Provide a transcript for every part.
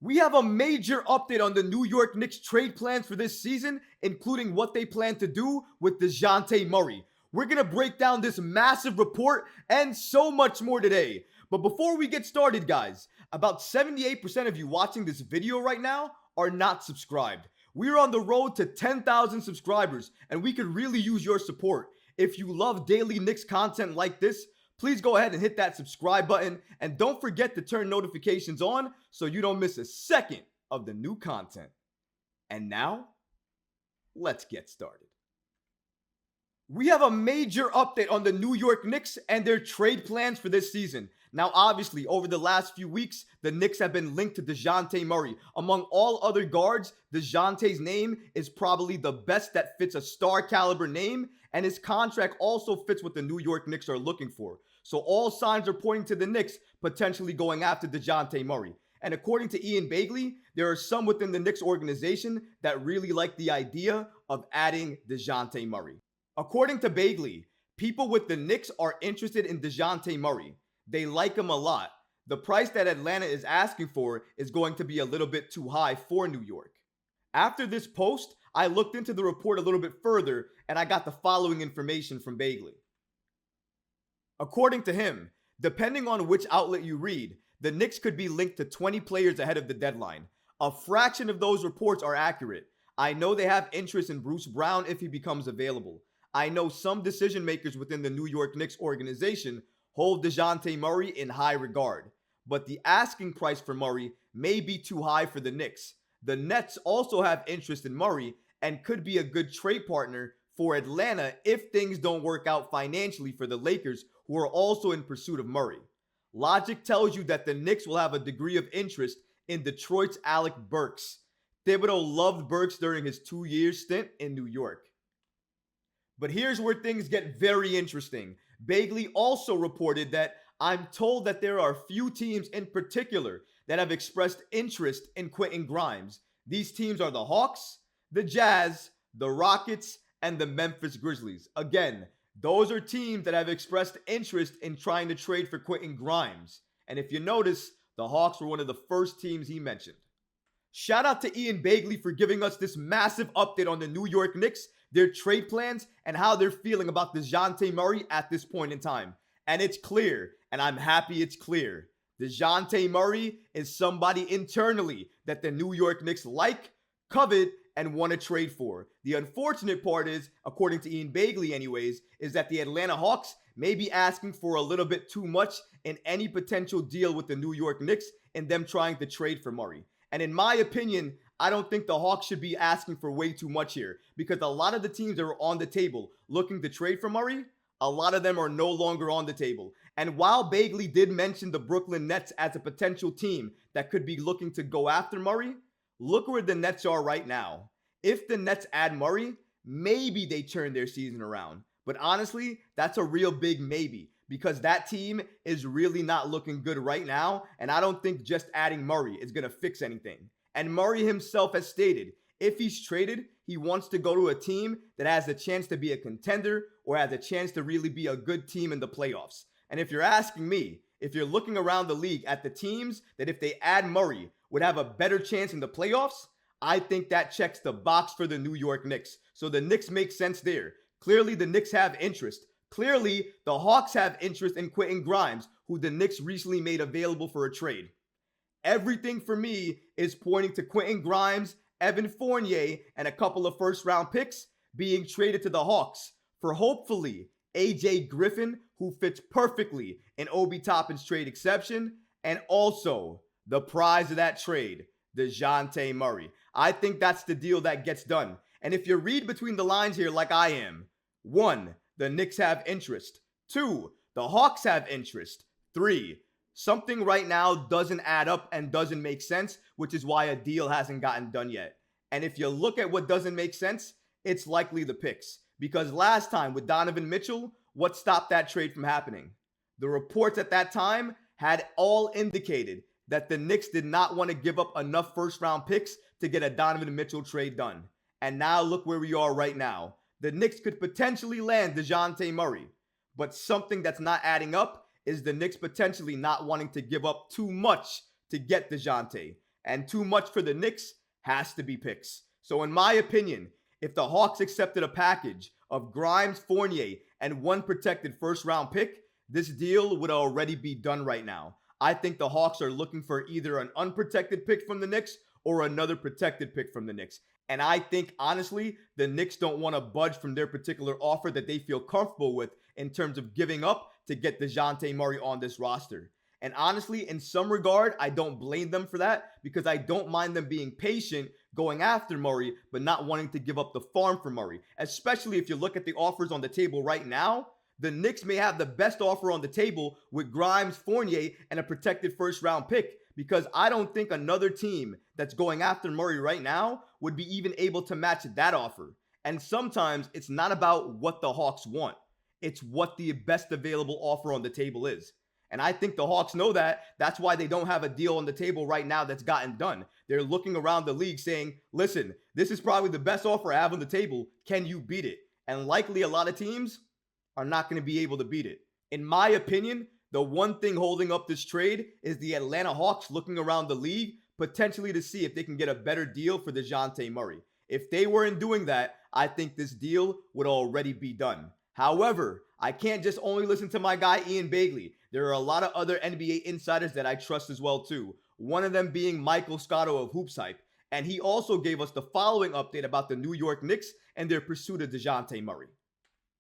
We have a major update on the New York Knicks trade plans for this season, including what they plan to do with Dejounte Murray. We're going to break down this massive report and so much more today. But before we get started, guys, about 78% of you watching this video right now are not subscribed. We're on the road to 10,000 subscribers, and we could really use your support. If you love daily Knicks content like this, please go ahead and hit that subscribe button, and don't forget to turn notifications on so you don't miss a second of the new content. And now, let's get started. We have a major update on the New York Knicks and their trade plans for this season. Now, obviously, over the last few weeks, the Knicks have been linked to Dejounte Murray. Among all other guards, Dejounte's name is probably the best that fits a star caliber name, and his contract also fits what the New York Knicks are looking for. So all signs are pointing to the Knicks potentially going after Dejounte Murray. And according to Ian Begley, there are some within the Knicks organization that really like the idea of adding Dejounte Murray. According to Begley, people with the Knicks are interested in Dejounte Murray. They like him a lot. The price that Atlanta is asking for is going to be a little bit too high for New York. After this post, I looked into the report a little bit further, and I got the following information from Begley. According to him, depending on which outlet you read, the Knicks could be linked to 20 players ahead of the deadline. A fraction of those reports are accurate. I know they have interest in Bruce Brown if he becomes available. I know some decision makers within the New York Knicks organization hold Dejounte Murray in high regard, but the asking price for Murray may be too high for the Knicks. The Nets also have interest in Murray and could be a good trade partner for Atlanta if things don't work out financially for the Lakers, who are also in pursuit of Murray. Logic tells you that the Knicks will have a degree of interest in Detroit's Alec Burks. Thibodeau loved Burks during his 2-year stint in New York. But here's where things get very interesting. Begley also reported that I'm told that there are few teams in particular that have expressed interest in Quentin Grimes. These teams are the Hawks, the Jazz, the Rockets, and the Memphis Grizzlies. Again, those are teams that have expressed interest in trying to trade for Quentin Grimes. And if you notice, the Hawks were one of the first teams he mentioned. Shout out to Ian Begley for giving us this massive update on the New York Knicks, their trade plans, and how they're feeling about Dejounte Murray at this point in time. And it's clear, and I'm happy it's clear. Dejounte Murray is somebody internally that the New York Knicks like, covet, and want to trade for. The unfortunate part is, according to Ian Begley anyways, is that the Atlanta Hawks may be asking for a little bit too much in any potential deal with the New York Knicks and them trying to trade for Murray. And in my opinion, I don't think the Hawks should be asking for way too much here, because a lot of the teams that are on the table looking to trade for Murray, a lot of them are no longer on the table. And while Begley did mention the Brooklyn Nets as a potential team that could be looking to go after Murray, look where the Nets are right now. If the Nets add Murray, maybe they turn their season around. But honestly, that's a real big maybe, because that team is really not looking good right now, and I don't think just adding Murray is going to fix anything. And Murray himself has stated, if he's traded, he wants to go to a team that has a chance to be a contender or has a chance to really be a good team in the playoffs. And if you're asking me, if you're looking around the league at the teams that if they add Murray would have a better chance in the playoffs, I think that checks the box for the New York Knicks. So the Knicks make sense there. Clearly, the Knicks have interest. Clearly, the Hawks have interest in Quentin Grimes, who the Knicks recently made available for a trade. Everything for me is pointing to Quentin Grimes, Evan Fournier, and a couple of first-round picks being traded to the Hawks for hopefully AJ Griffin, who fits perfectly in Obi Toppin's trade exception, and also the prize of that trade, Dejounte Murray. I think that's the deal that gets done. And if you read between the lines here like I am, 1, the Knicks have interest. 2, the Hawks have interest. 3, something right now doesn't add up and doesn't make sense, which is why a deal hasn't gotten done yet. And if you look at what doesn't make sense, it's likely the picks. Because last time with Donovan Mitchell, what stopped that trade from happening? The reports at that time had all indicated that the Knicks did not want to give up enough first-round picks to get a Donovan Mitchell trade done. And now look where we are right now. The Knicks could potentially land Dejounte Murray. But something that's not adding up is the Knicks potentially not wanting to give up too much to get Dejounte. and too much for the Knicks has to be picks. So in my opinion, if the Hawks accepted a package of Grimes, Fournier, and one protected first round pick, this deal would already be done right now. I think the Hawks are looking for either an unprotected pick from the Knicks or another protected pick from the Knicks. And I think, honestly, the Knicks don't want to budge from their particular offer that they feel comfortable with in terms of giving up to get Dejounte Murray on this roster. And honestly, in some regard, I don't blame them for that because I don't mind them being patient going after Murray, but not wanting to give up the farm for Murray. Especially if you look at the offers on the table right now, the Knicks may have the best offer on the table with Grimes, Fournier, and a protected first round pick because I don't think another team that's going after Murray right now would be even able to match that offer. And sometimes it's not about what the Hawks want. It's what the best available offer on the table is. And I think the Hawks know that. That's why they don't have a deal on the table right now that's gotten done. They're looking around the league saying, listen, this is probably the best offer I have on the table. Can you beat it? And likely a lot of teams are not going to be able to beat it. In my opinion, the one thing holding up this trade is the Atlanta Hawks looking around the league potentially to see if they can get a better deal for Dejounte Murray. If they weren't doing that, I think this deal would already be done. However, I can't just only listen to my guy Ian Bagley. There are a lot of other NBA insiders that I trust as well too. One of them being Michael Scotto of Hoops Hype. And he also gave us the following update about the New York Knicks and their pursuit of Dejounte Murray.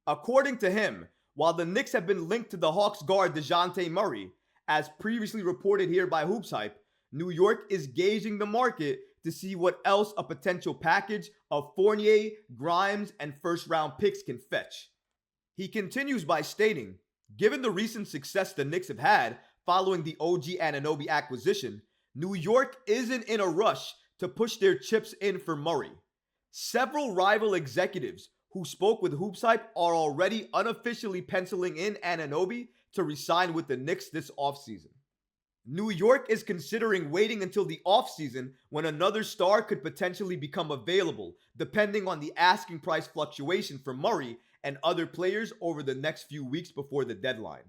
According to him, while the Knicks have been linked to the Hawks guard Dejounte Murray, as previously reported here by Hoops Hype, New York is gauging the market to see what else a potential package of Fournier, Grimes, and first-round picks can fetch. He continues by stating, given the recent success the Knicks have had following the OG Anunoby acquisition, New York isn't in a rush to push their chips in for Murray. Several rival executives who spoke with Hoops Hype are already unofficially penciling in Anunoby to resign with the Knicks this offseason. New York is considering waiting until the offseason when another star could potentially become available, depending on the asking price fluctuation for Murray and other players over the next few weeks before the deadline.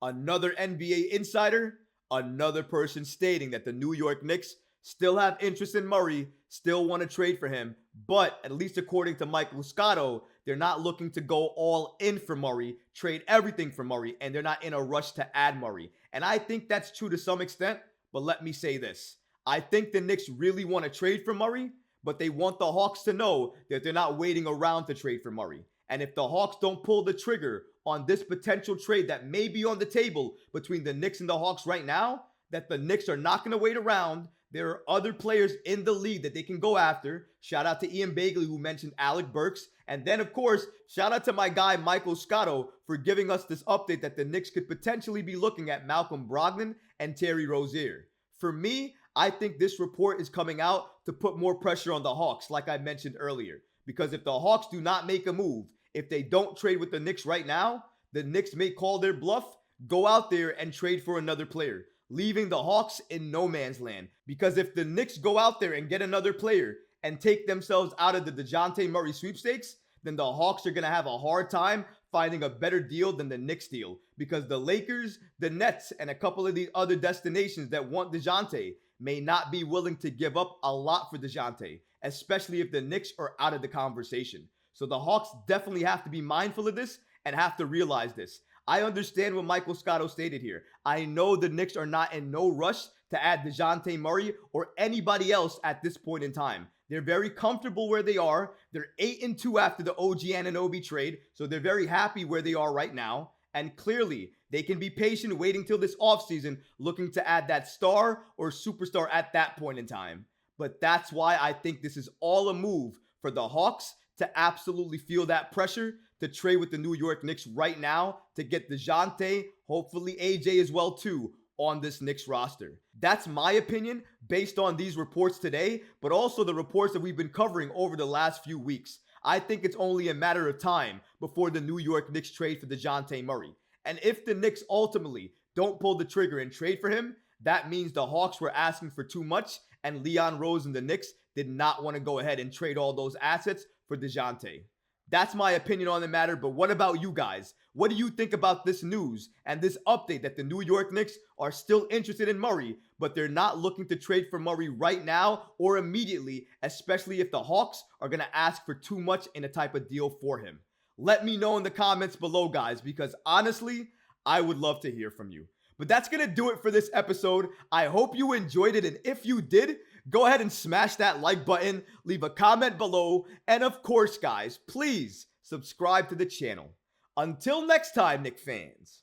Another NBA insider, another person stating that the New York Knicks still have interest in Murray, still want to trade for him, but at least according to Michael Scotto, they're not looking to go all in for Murray, trade everything for Murray, and they're not in a rush to add Murray. And I think that's true to some extent, but let me say this. I think the Knicks really want to trade for Murray, but they want the Hawks to know that they're not waiting around to trade for Murray. And if the Hawks don't pull the trigger on this potential trade that may be on the table between the Knicks and the Hawks right now, that the Knicks are not going to wait around. There are other players in the league that they can go after. Shout out to Ian Bagley, who mentioned Alec Burks. And then, of course, shout out to my guy, Michael Scotto, for giving us this update that the Knicks could potentially be looking at Malcolm Brogdon and Terry Rozier. For me, I think this report is coming out to put more pressure on the Hawks, like I mentioned earlier. Because if the Hawks do not make a move, if they don't trade with the Knicks right now, the Knicks may call their bluff, go out there and trade for another player, leaving the Hawks in no man's land. Because if the Knicks go out there and get another player and take themselves out of the Dejounte Murray sweepstakes, then the Hawks are going to have a hard time finding a better deal than the Knicks deal. Because the Lakers, the Nets, and a couple of the other destinations that want Dejounte may not be willing to give up a lot for Dejounte, especially if the Knicks are out of the conversation. So the Hawks definitely have to be mindful of this and have to realize this. I understand what Michael Scotto stated here. I know the Knicks are not in no rush to add Dejounte Murray or anybody else at this point in time. They're very comfortable where they are. They're 8-2 after the OG Anunoby trade, so they're very happy where they are right now. And clearly, they can be patient waiting till this offseason, looking to add that star or superstar at that point in time. But that's why I think this is all a move for the Hawks to absolutely feel that pressure to trade with the New York Knicks right now to get Dejounte, hopefully AJ as well too, on this Knicks roster. That's my opinion based on these reports today, but also the reports that we've been covering over the last few weeks. I think it's only a matter of time before the New York Knicks trade for Dejounte Murray. And if the Knicks ultimately don't pull the trigger and trade for him, that means the Hawks were asking for too much and Leon Rose and the Knicks did not want to go ahead and trade all those assets for Dejounte. That's my opinion on the matter, but what about you guys? What do you think about this news and this update that the New York Knicks are still interested in Murray, but they're not looking to trade for Murray right now or immediately, especially if the Hawks are going to ask for too much in a type of deal for him. Let me know in the comments below, guys, because honestly, I would love to hear from you. But that's going to do it for this episode. I hope you enjoyed it, and if you did, go ahead and smash that like button, leave a comment below, and of course, guys, please subscribe to the channel. Until next time, Knicks fans.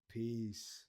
Peace.